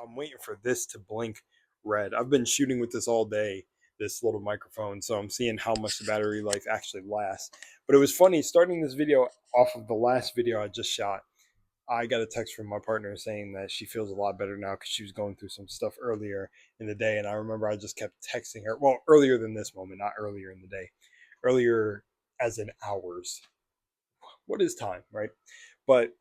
I'm waiting for this to blink red. I've been shooting with this all day, this little microphone, so I'm seeing how much the battery life actually lasts. But it was funny starting this video off of the last video I just shot. I got a text from my partner saying that she feels a lot better now because she was going through some stuff earlier in the day. And I remember I just kept texting her. Well, earlier than this moment, not earlier in the day, earlier as in hours. What is time, right? But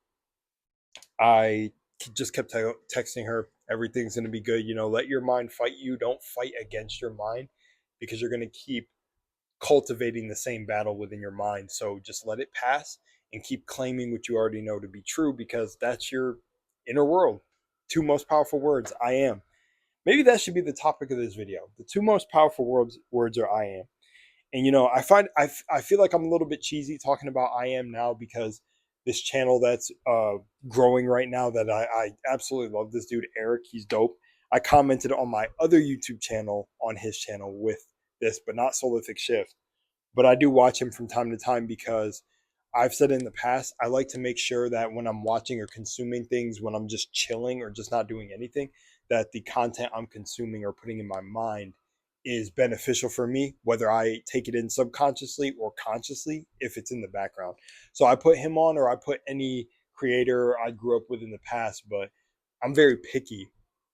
I just kept texting her, everything's going to be good. Let your mind fight you. Don't fight against your mind because you're going to keep cultivating the same battle within your mind. So just let it pass and keep claiming what you already know to be true because that's your inner world. Two most powerful words, I am. Maybe that should be the topic of this video. The two most powerful words are I am. And I feel like I'm a little bit cheesy talking about I am now because this channel that's growing right now that I absolutely love this dude Eric. He's dope. I commented on my other YouTube channel on his channel with this, but not Solithic Shift. But I do watch him from time to time because I've said in the past, I like to make sure that when I'm watching or consuming things, when I'm just chilling or just not doing anything, that the content I'm consuming or putting in my mind is beneficial for me, whether I take it in subconsciously or consciously, if it's in the background. So I put him on, or I put any creator I grew up with in the past, but I'm very picky.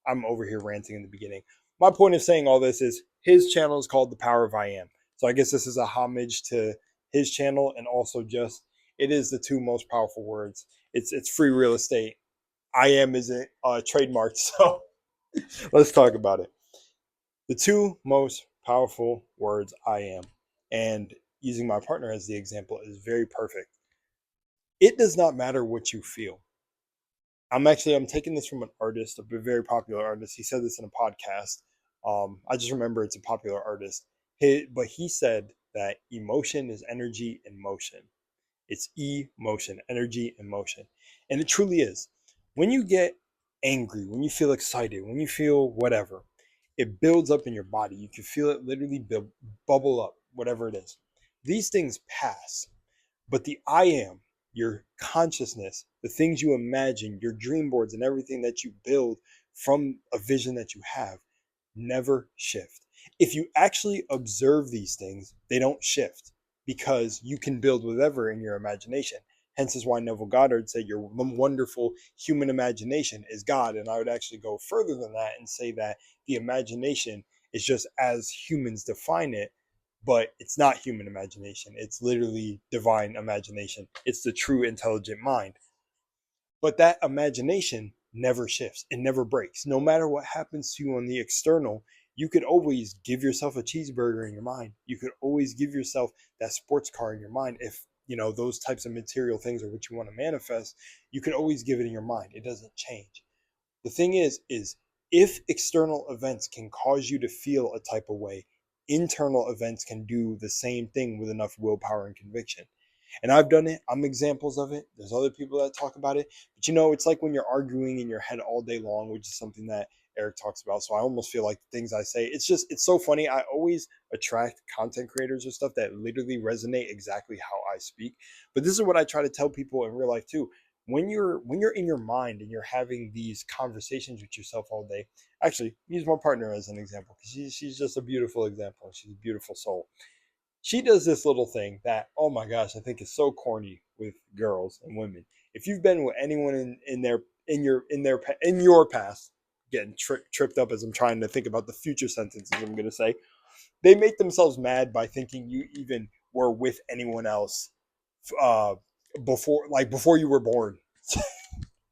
I'm over here ranting in the beginning. My point of saying all this is his channel is called The Power of I Am. So I guess this is a homage to his channel, and also just it is the two most powerful words. It's free real estate. I am isn't trademarked, so let's talk about it. The two most powerful words I am, and using my partner as the example is very perfect. It does not matter what you feel. I'm taking this from an artist, a very popular artist. He said this in a podcast. I just remember it's a popular artist. But he said that emotion is energy in motion. It's emotion, energy in motion. And it truly is. When you get angry, when you feel excited, when you feel whatever, it builds up in your body. You can feel it literally bubble up, whatever it is. These things pass. But the I am, your consciousness, the things you imagine, your dream boards, and everything that you build from a vision that you have never shift. If you actually observe these things, they don't shift because you can build whatever in your imagination. Hence is why Neville Goddard said your wonderful human imagination is God. And I would actually go further than that and say that the imagination is just as humans define it, but it's not human imagination. It's literally divine imagination. It's the true intelligent mind. But that imagination never shifts. It never breaks. No matter what happens to you on the external, you could always give yourself a cheeseburger in your mind. You could always give yourself that sports car in your mind. If those types of material things are what you want to manifest, you could always give it in your mind. It doesn't change. The thing is if external events can cause you to feel a type of way, internal events can do the same thing with enough willpower and conviction. And I've done it. I'm examples of it. There's other people that talk about it. But it's like when you're arguing in your head all day long, which is something that Eric talks about. So I almost feel like the things I say, it's so funny. I always attract content creators or stuff that literally resonate exactly how I speak. But this is what I try to tell people in real life too. When you're in your mind and you're having these conversations with yourself all day, actually use my partner as an example because she's just a beautiful example. She's a beautiful soul. She does this little thing that, oh my gosh, I think is so corny with girls and women. If you've been with anyone in your past, getting tripped up as I'm trying to think about the future sentences I'm going to say, they make themselves mad by thinking you even were with anyone else uh, before you were born.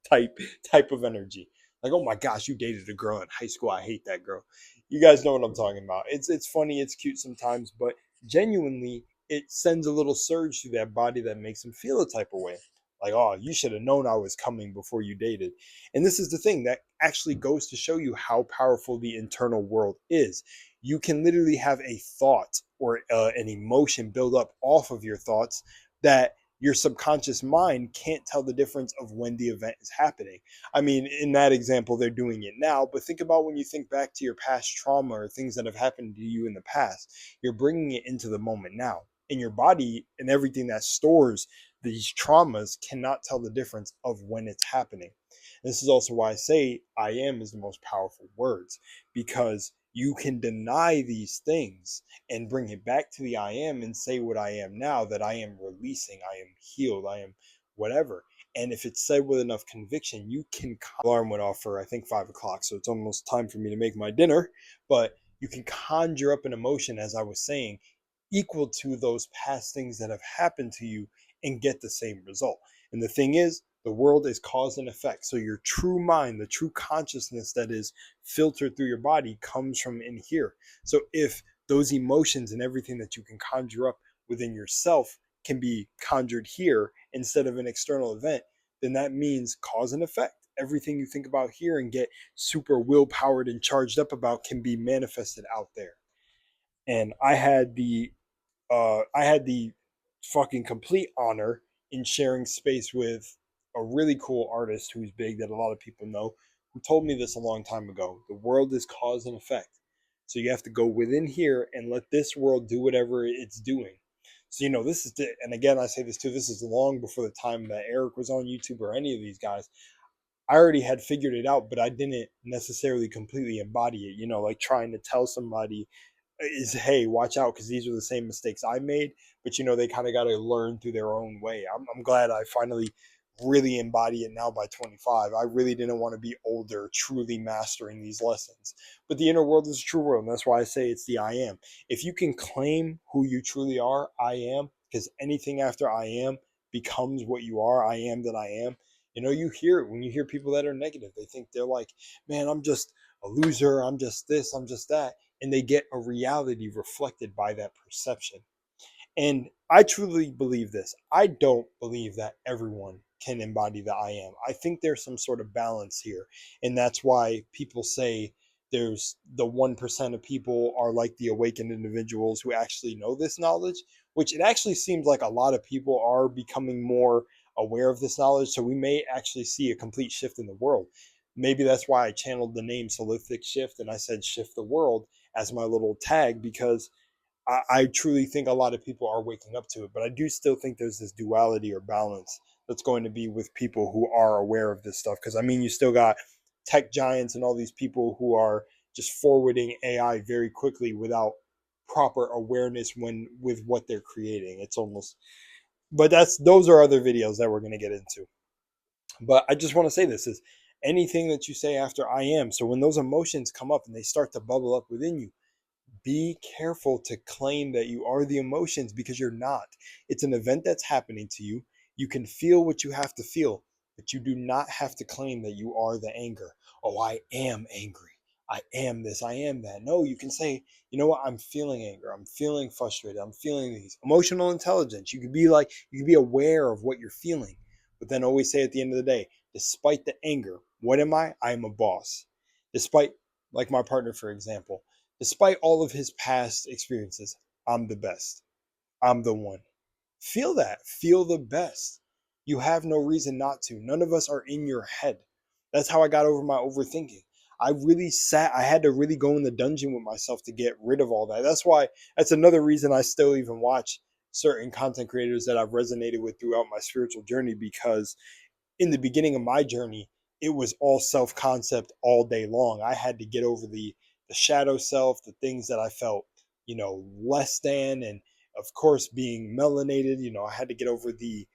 type type of energy. Like, oh my gosh, you dated a girl in high school. I hate that girl. You guys know what I'm talking about. It's funny, it's cute sometimes, but genuinely, it sends a little surge through that body that makes them feel a type of way. Like, oh, you should have known I was coming before you dated. And this is the thing that actually goes to show you how powerful the internal world is. You can literally have a thought or an emotion build up off of your thoughts that your subconscious mind can't tell the difference of when the event is happening. I mean, in that example, they're doing it now, but think about when you think back to your past trauma or things that have happened to you in the past. You're bringing it into the moment now. And your body and everything that stores these traumas cannot tell the difference of when it's happening. This is also why I say I am is the most powerful words, because you can deny these things and bring it back to the I am and say what I am now, that I am releasing, I am healed, I am whatever. And if it's said with enough conviction, you can. Alarm went off for I think 5 o'clock, so it's almost time for me to make my dinner. But you can conjure up an emotion, as I was saying, equal to those past things that have happened to you and get the same result. And the thing is, the world is cause and effect. So your true mind, the true consciousness that is filtered through your body comes from in here. So if those emotions and everything that you can conjure up within yourself can be conjured here instead of an external event, then that means cause and effect. Everything you think about here and get super willpowered and charged up about can be manifested out there. And I had the fucking complete honor in sharing space with a really cool artist who's big that a lot of people know, who told me this a long time ago. The world is cause and effect. So you have to go within here and let this world do whatever it's doing. So, this is, and again, I say this too, this is long before the time that Eric was on YouTube or any of these guys. I already had figured it out, but I didn't necessarily completely embody it, like trying to tell somebody is, hey, watch out because these are the same mistakes I made. But they kind of got to learn through their own way. I'm glad I finally really embody it now by 25. I really didn't want to be older, truly mastering these lessons. But the inner world is a true world. And that's why I say it's the I am. If you can claim who you truly are, I am, because anything after I am becomes what you are. I am that I am. You hear it when you hear people that are negative. They think they're like, man, I'm just a loser. I'm just this. I'm just that. And they get a reality reflected by that perception. And I truly believe this. I don't believe that everyone can embody the I am. I think there's some sort of balance here. And that's why people say there's the 1% of people are like the awakened individuals who actually know this knowledge, which it actually seems like a lot of people are becoming more aware of this knowledge. So we may actually see a complete shift in the world. Maybe that's why I channeled the name Solific Shift and I said shift the world as my little tag, because I truly think a lot of people are waking up to it, but I do still think there's this duality or balance that's going to be with people who are aware of this stuff. Because you still got tech giants and all these people who are just forwarding AI very quickly without proper awareness when with what they're creating. It's almost, but those are other videos that we're going to get into. But I just want to say this is anything that you say after I am. So when those emotions come up and they start to bubble up within you, be careful to claim that you are the emotions, because you're not. It's an event that's happening to you. You can feel what you have to feel, but you do not have to claim that you are the anger. Oh, I am angry. I am this. I am that. No, you can say, you know what? I'm feeling anger. I'm feeling frustrated. I'm feeling these. Emotional intelligence. You can be aware of what you're feeling, but then always say at the end of the day, despite the anger, what am I? I am a boss. Despite, like my partner, for example, despite all of his past experiences, I'm the best. I'm the one. Feel that. Feel the best. You have no reason not to. None of us are in your head. That's how I got over my overthinking. I had to really go in the dungeon with myself to get rid of all that. That's another reason I still even watch certain content creators that I've resonated with throughout my spiritual journey, because in the beginning of my journey, it was all self concept all day long. I had to get over the shadow self, the things that I felt, less than, and of course being melanated. I had to get over the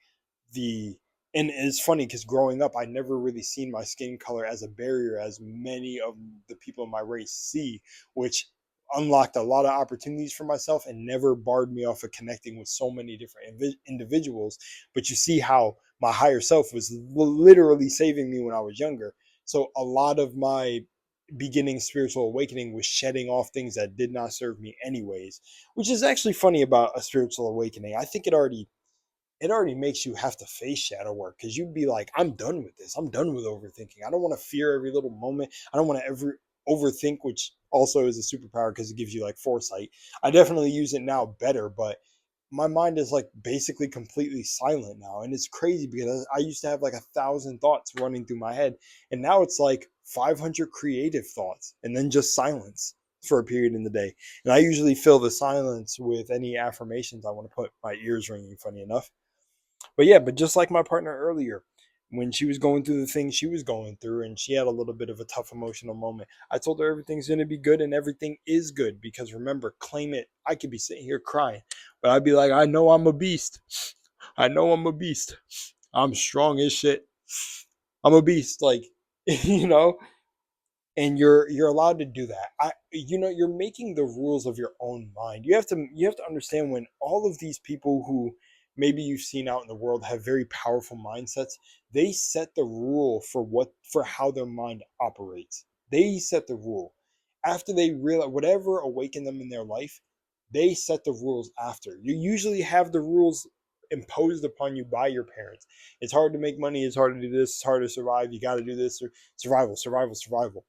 and it's funny because growing up I never really seen my skin color as a barrier as many of the people in my race see, which unlocked a lot of opportunities for myself and never barred me off of connecting with so many different individuals. But you see how my higher self was literally saving me when I was younger. So a lot of my beginning spiritual awakening was shedding off things that did not serve me anyways, which is actually funny about a spiritual awakening. I think it already makes you have to face shadow work, because you'd be like, I'm done with this. I'm done with overthinking. I don't want to fear every little moment. I don't want to ever overthink, which also is a superpower because it gives you like foresight. I definitely use it now better, but my mind is like basically completely silent now. And it's crazy because I used to have like 1,000 thoughts running through my head. And now it's like 500 creative thoughts and then just silence for a period in the day. And I usually fill the silence with any affirmations I want to put my ears ringing, funny enough. But yeah, but just like my partner earlier, when she was going through the things she was going through and she had a little bit of a tough emotional moment. I told her everything's going to be good and everything is good because remember, claim it. I could be sitting here crying, but I'd be like, I know I'm a beast. I know I'm a beast. I'm strong as shit. I'm a beast. Like, you know, and you're allowed to do that. You're making the rules of your own mind. You have to understand when all of these people who maybe you've seen out in the world have very powerful mindsets, they set the rule for how their mind operates. They set the rule after they realize whatever awakened them in their life. They set the rules after. You usually have the rules imposed upon you by your parents. It's hard to make money, it's hard to do this, it's hard to survive, you got to do this, or survival, survival, survival.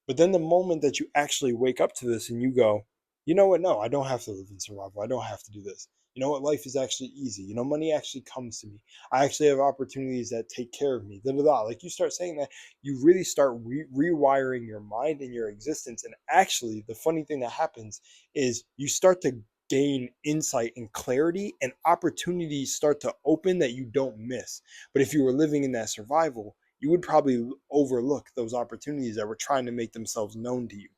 But then the moment that you actually wake up to this and you go, you know what? No, I don't have to live in survival. I don't have to do this. You know what? Life is actually easy. You know, money actually comes to me. I actually have opportunities that take care of me. Da, da, da. Like you start saying that, you really start rewiring your mind and your existence. And actually, the funny thing that happens is you start to gain insight and clarity, and opportunities start to open that you don't miss. But if you were living in that survival, you would probably overlook those opportunities that were trying to make themselves known to you.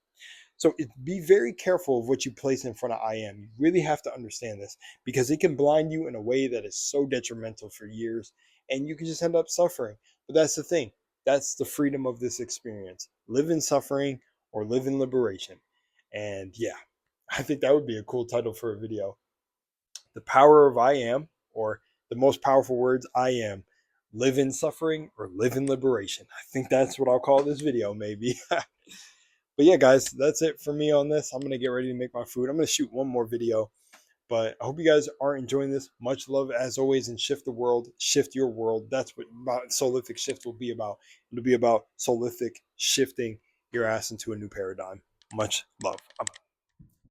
So be very careful of what you place in front of I am. You really have to understand this because it can blind you in a way that is so detrimental for years and you can just end up suffering. But that's the thing. That's the freedom of this experience. Live in suffering or live in liberation. And yeah, I think that would be a cool title for a video. The power of I am, or the most powerful words I am. Live in suffering or live in liberation. I think that's what I'll call this video, maybe. But yeah, guys, that's it for me on this. I'm going to get ready to make my food. I'm going to shoot one more video. But I hope you guys are enjoying this. Much love as always, and shift the world, shift your world. That's what Soulific Shift will be about. It'll be about Soulific shifting your ass into a new paradigm. Much love.